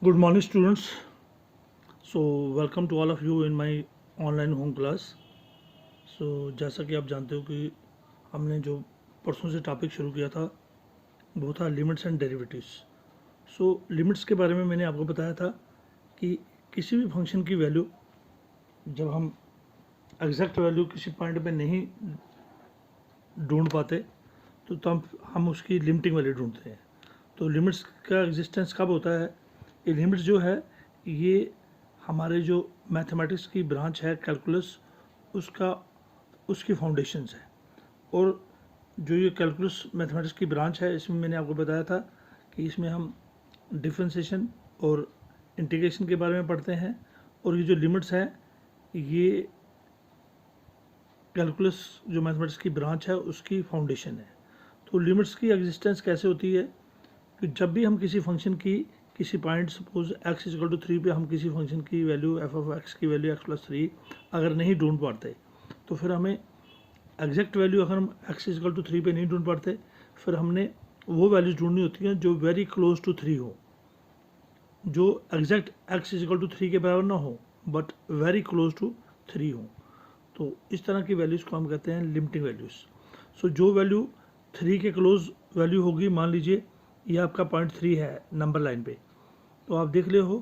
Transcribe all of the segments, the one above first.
Good morning, students. So, welcome to all of you in my online home class. So, जैसा कि आप जानते हो कि हमने जो परसों से टॉपिक शुरू किया था वो था limits and derivatives. So limits के बारे में मैंने आपको बताया था कि किसी भी फंक्शन की वैल्यू जब हम एग्जैक्ट वैल्यू किसी पॉइंट पे नहीं ढूंढ पाते तो तब हम उसकी लिमिटिंग वैल्यू ढूंढते हैं. तो लिमिट्स का एग्जिस्टेंस कब होता है? ये लिमिट्स जो है ये हमारे जो मैथमेटिक्स की ब्रांच है कैलकुलस उसकी फाउंडेशंस है. और जो ये कैलकुलस मैथमेटिक्स की ब्रांच है इसमें मैंने आपको बताया था कि इसमें हम डिफरेंशिएशन और इंटीग्रेशन के बारे में पढ़ते हैं. और ये जो लिमिट्स हैं ये कैलकुलस जो मैथमेटिक्स की ब्रांच है उसकी फाउंडेशन है. तो लिमिट्स की एग्जिस्टेंस कैसे होती है कि जब भी हम किसी फंक्शन की किसी point suppose x is equal to 3 पे हम किसी फंक्शन की वैल्यू f ऑफ x की वैल्यू x+3 अगर नहीं ढूंढ पाते तो फिर हमें एग्जैक्ट वैल्यू अगर हम x इजकल टू 3 पे नहीं ढूंढ पाते फिर हमने वो वैल्यूज ढूंढनी होती हैं जो वेरी क्लोज टू 3 हो, जो एग्जैक्ट x इजकल टू 3 के बराबर ना हो बट वेरी क्लोज टू 3 हो. तो इस तरह की वैल्यूज़ को हम कहते हैं लिमिटिंग वैल्यूज़. सो जो वैल्यू 3 के क्लोज वैल्यू होगी, मान लीजिए ये आपका पॉइंट 3 है नंबर लाइन पे, तो आप देख ले हो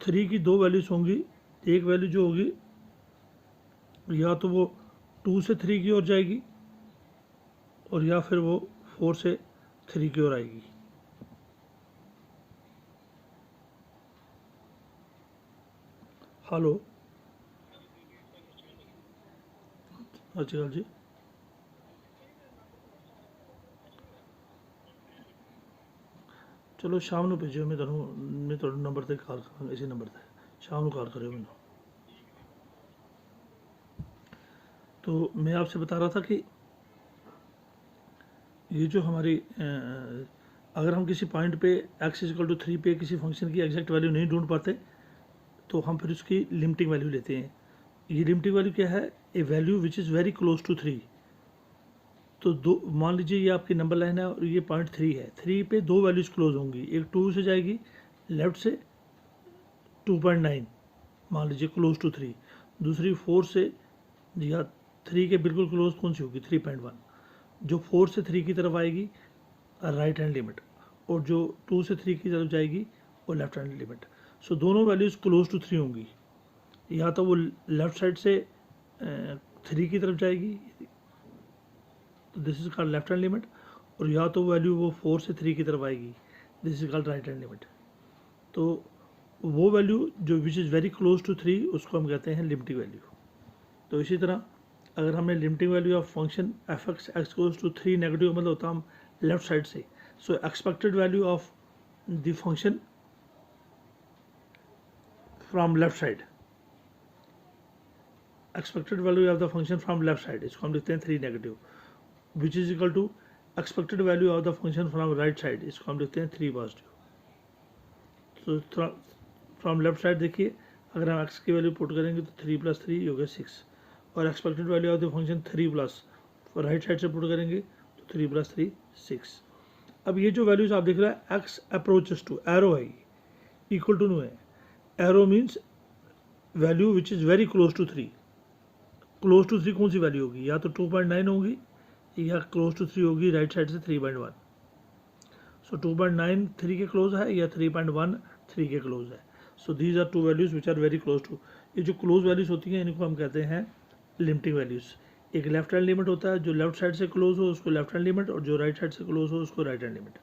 3 की दो वैल्यूज़ होंगी. एक वैल्यू जो होगी या तो वो 2 से 3 की ओर जाएगी और या फिर वो 4 से 3 की ओर आएगी. हेलो, अच्छा जी, चलो शाम ਨੂੰ भेजो. मैं थोड़े नंबर से कॉल करूँगा, इसी नंबर से शाम को कॉल करो मैंने. तो मैं आपसे बता रहा था कि ये जो हमारी अगर हम किसी पॉइंट पे x इजकल टू 3 पे किसी फंक्शन की एग्जैक्ट वैल्यू नहीं ढूंढ पाते तो हम फिर उसकी लिमिटिंग वैल्यू लेते हैं. ये लिमिटिंग वैल्यू क्या है? A value which is very close to 3. तो दो मान लीजिए ये आपकी नंबर लाइन है और ये पॉइंट 3 है. 3 पे दो वैल्यूज़ क्लोज होंगी, एक 2 से जाएगी लेफ्ट से 2.9 मान लीजिए क्लोज टू 3, दूसरी 4 से या 3 के बिल्कुल क्लोज कौन सी होगी 3.1, जो 4 से 3 की तरफ आएगी राइट हैंड लिमिट और जो 2 से 3 की तरफ जाएगी वो लेफ्ट हैंड लिमिट. सो दोनों वैल्यूज़ क्लोज टू 3 होंगी. या तो वो लेफ्ट साइड से 3 की तरफ जाएगी तो this is called left hand limit, और या तो वैल्यू वो 4 से 3 की तरफ आएगी, this is called right hand limit. तो वो वैल्यू जो which is very close to 3 उसको हम कहते हैं लिमिटिंग वैल्यू. तो इसी तरह अगर हमने limiting value of function f x goes to 3 negative मतलब होता हम लेफ्ट साइड से. So expected value of the function from left side, expected value of the function from left side इसको हम लिखते हैं 3 negative, which is equal to expected value of the function from right side इसको हम लिखते हैं 3 positive. तो from left side देखिए अगर हम x की वैल्यू पुट करेंगे तो 3 + 3 हो गया 6, और expected value of the function 3 plus right side से पुट करेंगे तो 3 + 3 6. अब ये जो वैल्यूज आप देख रहे हैं x अप्रोचेस टू एरो है, इक्वल टू नो है. Arrow means value which is very close to 3. Close to 3 कौन सी वैल्यू होगी? या तो 2.9 होगी या क्लोज टू 3 होगी राइट साइड से 3.1. सो 2.9 3 के क्लोज है या 3.1 3 के क्लोज है. So these are two values which are very close to. ये जो क्लोज वैल्यूज होती हैं इनको हम कहते हैं लिमिटिंग वैल्यूज. एक लेफ्ट हैंड लिमिट होता है, जो लेफ्ट साइड से क्लोज हो उसको लेफ्ट हैंड लिमिट, और जो राइट साइड से क्लोज हो उसको राइट हैंड लिमिट.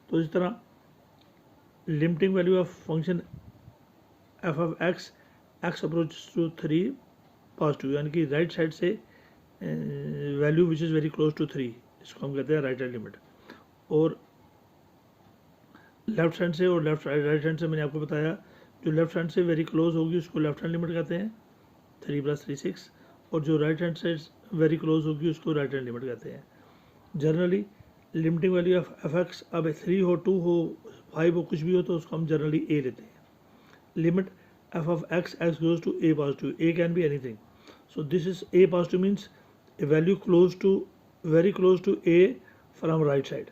तो इस तरह limiting value of function f of x approach to 3 positive यानी कि राइट साइड से value which is very close to 3 इसको हम कहते हैं राइट हैंड लिमिट. और लेफ्ट हैंड से और राइट हैंड से मैंने आपको बताया जो लेफ्ट हैंड से वेरी क्लोज होगी उसको लेफ्ट हैंड लिमिट कहते हैं 3 + 3 6, और जो राइट हैंड से वेरी क्लोज होगी उसको राइट हैंड लिमिट कहते हैं. Generally limiting value of f x अब 3 हो 2 हो 5 हो कुछ भी हो तो उसको हम जनरली ए लेते हैं. Limit f of x goes to a positive, a can be anything. So this is a positive means a value close to very close to a from right side,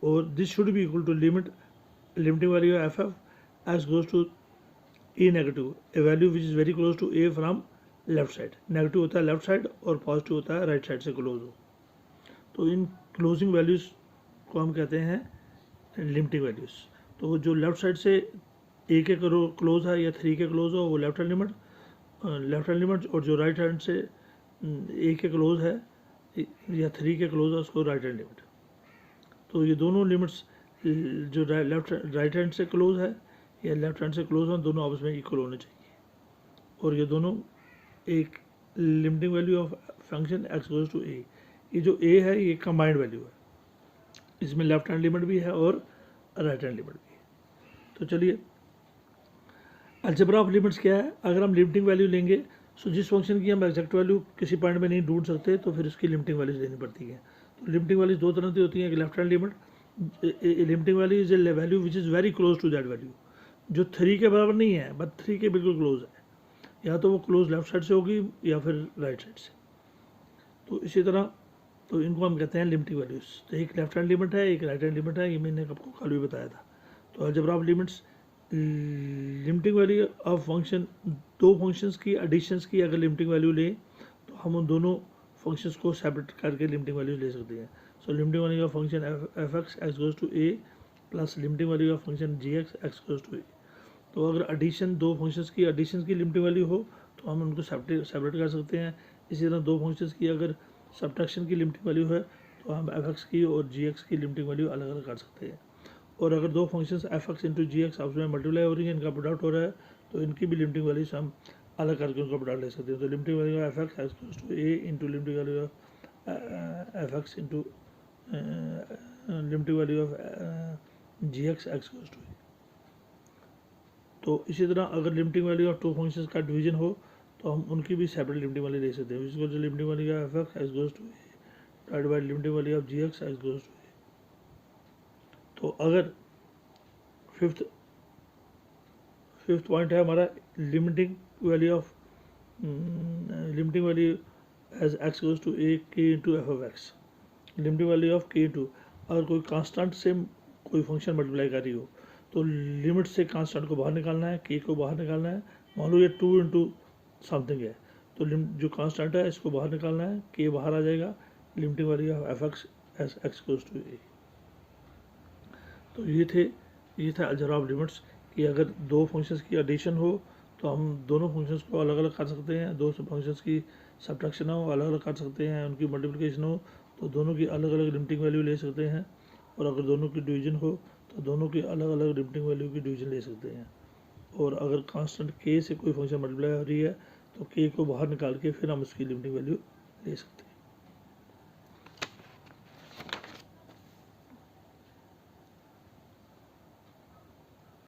और this should be equal to limiting value f x goes to e negative, a value which is very close to a from left side. Negative होता है left side और positive होता है right side से close हो. तो इन closing values को हम कहते हैं लिमिटिंग वैल्यूज़. तो जो लेफ्ट साइड से ए के क्लोज है या 3 के क्लोज हो वो लेफ्ट हैंड लिमिट, और जो राइट हैंड से ए के क्लोज है या 3 के क्लोज है उसको राइट हैंड लिमिट. तो ये दोनों लिमिट्स जो राइट हैंड से क्लोज है या लेफ्ट हैंड से क्लोज है दोनों आपस में इक्वल होने चाहिए. और ये दोनों एक limiting value of function x goes to a, ये जो a है ये कंबाइंड वैल्यू है, इसमें लेफ्ट हैंड लिमिट भी है और राइट हैंड लिमिट भी है. तो चलिए अलजेब्रा ऑफ लिमिट्स क्या है. अगर हम लिमिटिंग वैल्यू लेंगे तो जिस फंक्शन की हम एग्जैक्ट वैल्यू किसी पॉइंट में नहीं ढूंढ सकते तो फिर उसकी लिमिटिंग वैल्यूज लेनी पड़ती है. तो लिमिटिंग वैल्यूज दो तरह की होती हैं. एक left hand limit, limiting value is a value which is very close to that value, जो 3 के बराबर नहीं है बट 3 के बिल्कुल क्लोज है. या तो वो क्लोज लेफ्ट साइड से होगी या फिर राइट साइड से. तो इसी तरह तो इनको हम कहते हैं लिमिटिंग वैल्यूज. तो एक लेफ्ट हैंड लिमिट है, एक राइट हैंड लिमिट है, ये मैंने आपको कल भी बताया था. तो algebra of limits, limiting value of function, दो फंक्शंस की एडिशंस की अगर लिमिटिंग वैल्यू लें तो हम उन दोनों फंक्शंस को सेपरेट करके लिमिटिंग वैल्यूज ले सकते हैं. So limiting value of function f x x goes to a plus limiting value of function g x x goes to a. तो अगर एडिशन, दो फंक्शंस की एडिशन की लिमिटिंग वैल्यू हो तो हम उनको सेपरेट कर सकते हैं. इसी तरह दो फंक्शंस की अगर सब्ट्रैक्शन की लिमिटिंग वैल्यू है तो हम एफ एक्स की और जी एक्स की लिमिटिंग वैल्यू अलग अलग कर सकते हैं. और अगर दो फंक्शंस एफ एक्स इंटू जी एक्स आपस में मल्टीप्लाई हो रही है, इनका प्रोडक्ट हो रहा है, तो इनकी भी लिमिटिंग वैल्यूज हम अलग करके उनका प्रोडक्ट ले सकते हैं. तो limiting value f x x goes to a into limiting value of f x into limiting value of g x x goes to a. तो इसी तरह अगर limiting value of two functions का डिवीजन हो तो हम उनकी भी सेपरेट लिमिटिंग वैल्यू ले सकते हैं. इसको जो limiting value of f x x goes to a divide by limiting value of g x x goes to a. तो अगर फिफ्थ पॉइंट है हमारा limiting value of limiting value as x goes to a k into f of x. Limiting value of k into, अगर कोई constant से कोई function multiply कर रही हो तो लिमिट से कांस्टेंट को बाहर निकालना है, के को बाहर निकालना है. मान लो ये 2 इंटू समथिंग है तो जो कांस्टेंट है इसको बाहर निकालना है, के बाहर आ जाएगा. Limiting value of f x as x goes to a. तो ये था अलजेब्रा ऑफ लिमिट्स कि अगर दो फंक्शंस की एडिशन हो तो हम दोनों फंक्शंस को अलग अलग कर सकते हैं. दो फंक्शंस की सब्ट्रैक्शन हो अलग अलग कर सकते हैं. उनकी मल्टीप्लिकेशन हो तो दोनों की अलग अलग लिमिटिंग वैल्यू ले सकते हैं. और अगर दोनों की डिवीजन हो तो दोनों की अलग अलग लिमिटिंग वैल्यू की डिवीजन ले सकते हैं. और अगर कांस्टेंट के से कोई फंक्शन मल्टीप्लाई हो रही है तो के को बाहर निकाल के फिर हम उसकी लिमिटिंग वैल्यू ले सकते हैं.